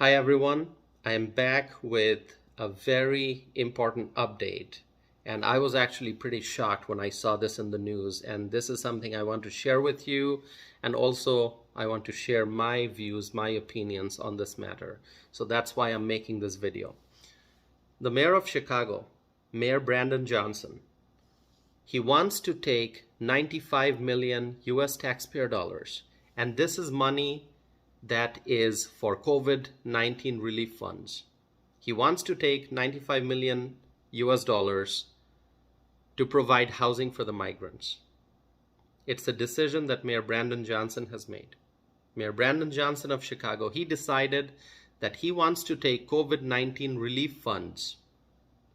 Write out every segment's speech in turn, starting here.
Hi everyone, I am back with a very important update. And I was actually pretty shocked when I saw this in the news. And this is something I want to share with you. And also, I want to share my views, my opinions on this matter. So that's why I'm making this video. The mayor of Chicago, Mayor Brandon Johnson, he wants to take 95 million US taxpayer dollars. And this is money that is for COVID-19 relief funds. He wants to take 95 million US dollars to provide housing for the migrants. It's a decision that Mayor Brandon Johnson has made. Mayor Brandon Johnson of Chicago, he decided that he wants to take COVID-19 relief funds,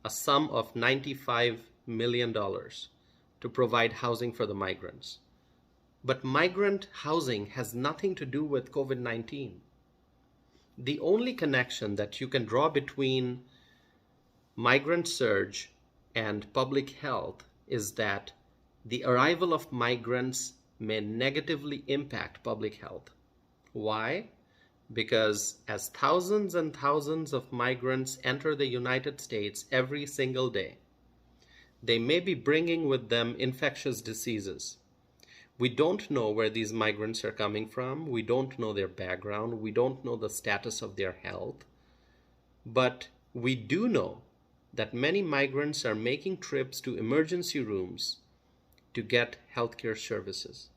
a sum of $95 million, to provide housing for the migrants. But migrant housing has nothing to do with COVID-19. The only connection that you can draw between migrant surge and public health is that the arrival of migrants may negatively impact public health. Why? Because as thousands and thousands of migrants enter the United States every single day, they may be bringing with them infectious diseases. We don't know where these migrants are coming from. We don't know their background. We don't know the status of their health. But we do know that many migrants are making trips to emergency rooms to get healthcare services.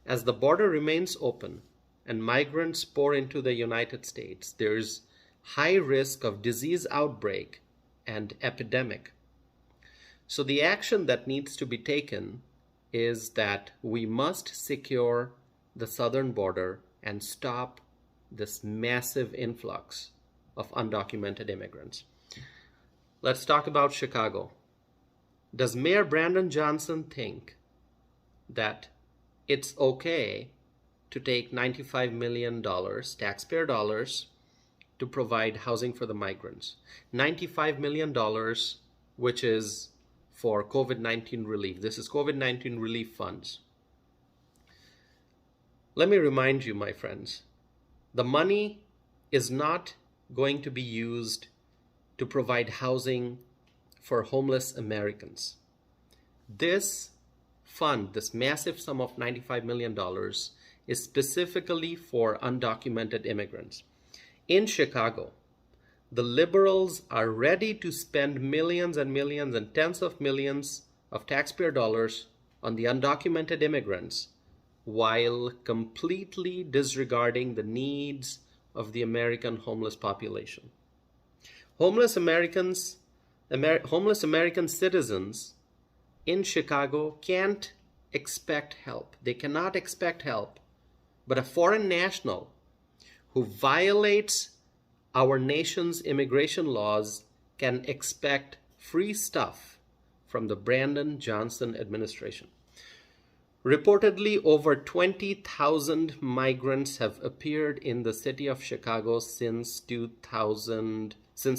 As the border remains open and migrants pour into the United States, there's high risk of disease outbreak and epidemic. So the action that needs to be taken is that we must secure the southern border and stop this massive influx of undocumented immigrants. Let's talk about Chicago. Does Mayor Brandon Johnson think that it's okay to take $95 million, taxpayer dollars, to provide housing for the migrants? $95 million, which is for COVID-19 relief. This is COVID-19 relief funds. Let me remind you, my friends, the money is not going to be used to provide housing for homeless Americans. This fund, this massive sum of $95 million, is specifically for undocumented immigrants. In Chicago, the liberals are ready to spend millions and millions and tens of millions of taxpayer dollars on the undocumented immigrants while completely disregarding the needs of the American homeless population. Homeless American citizens in Chicago can't expect help. They cannot expect help. But a foreign national who violates our nation's immigration laws can expect free stuff from the Brandon Johnson administration. Reportedly, over 20,000 migrants have appeared in the city of Chicago since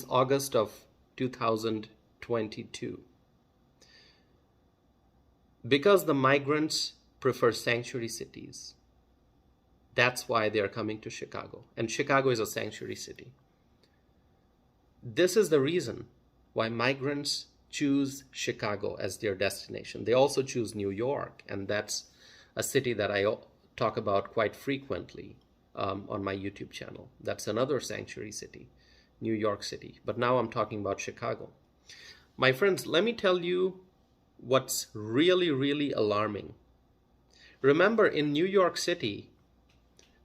August of 2022. Because the migrants prefer sanctuary cities, that's why they are coming to Chicago. And Chicago is a sanctuary city. This is the reason why migrants choose Chicago as their destination. They also choose New York, and that's a city that I talk about quite frequently on my YouTube channel. That's another sanctuary city, New York City. But now I'm talking about Chicago. My friends, let me tell you what's really, really alarming. Remember, in New York City,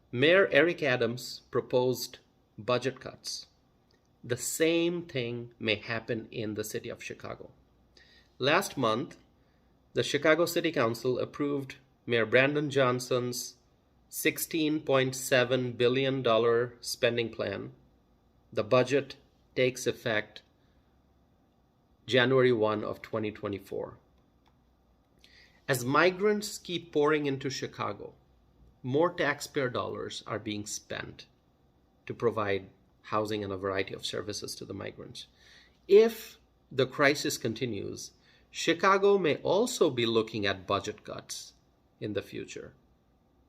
Mayor Eric Adams proposed budget cuts. The same thing may happen in the city of Chicago. Last month, the Chicago City Council approved Mayor Brandon Johnson's $16.7 billion spending plan. The budget takes effect January 1 of 2024. As migrants keep pouring into Chicago, more taxpayer dollars are being spent to provide housing and a variety of services to the migrants. If the crisis continues, Chicago may also be looking at budget cuts in the future,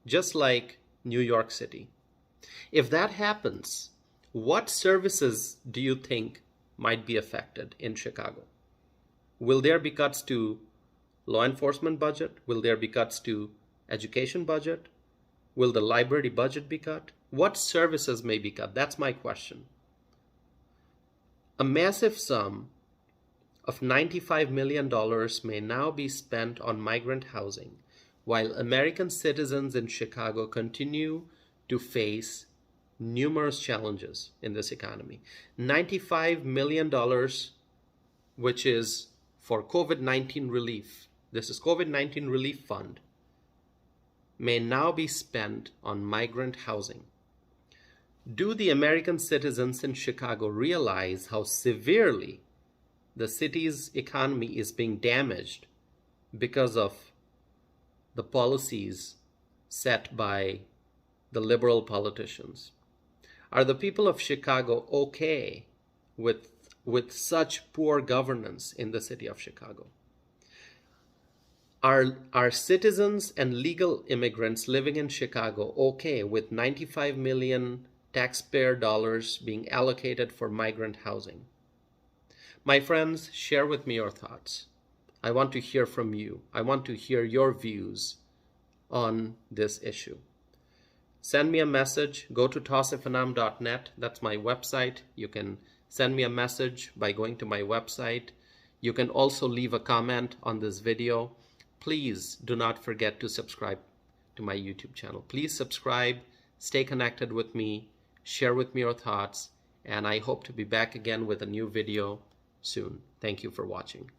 just like New York City. If that happens, what services do you think might be affected in Chicago? Will there be cuts to law enforcement budget? Will there be cuts to education budget? Will the library budget be cut? What services may be cut? That's my question. A massive sum of $95 million may now be spent on migrant housing, while American citizens in Chicago continue to face numerous challenges in this economy. $95 million, which is for COVID-19 relief. This is COVID-19 relief fund, may now be spent on migrant housing. Do the American citizens in Chicago realize how severely the city's economy is being damaged because of the policies set by the liberal politicians? Are the people of Chicago okay with such poor governance in the city of Chicago? Are citizens and legal immigrants living in Chicago okay with 95 million taxpayer dollars being allocated for migrant housing? My friends, share with me your thoughts. I want to hear from you. I want to hear your views on this issue. Send me a message. Go to tausifanam.net. That's my website. You can send me a message by going to my website. You can also leave a comment on this video. Please do not forget to subscribe to my YouTube channel. Please subscribe, stay connected with me, share with me your thoughts, and I hope to be back again with a new video soon. Thank you for watching.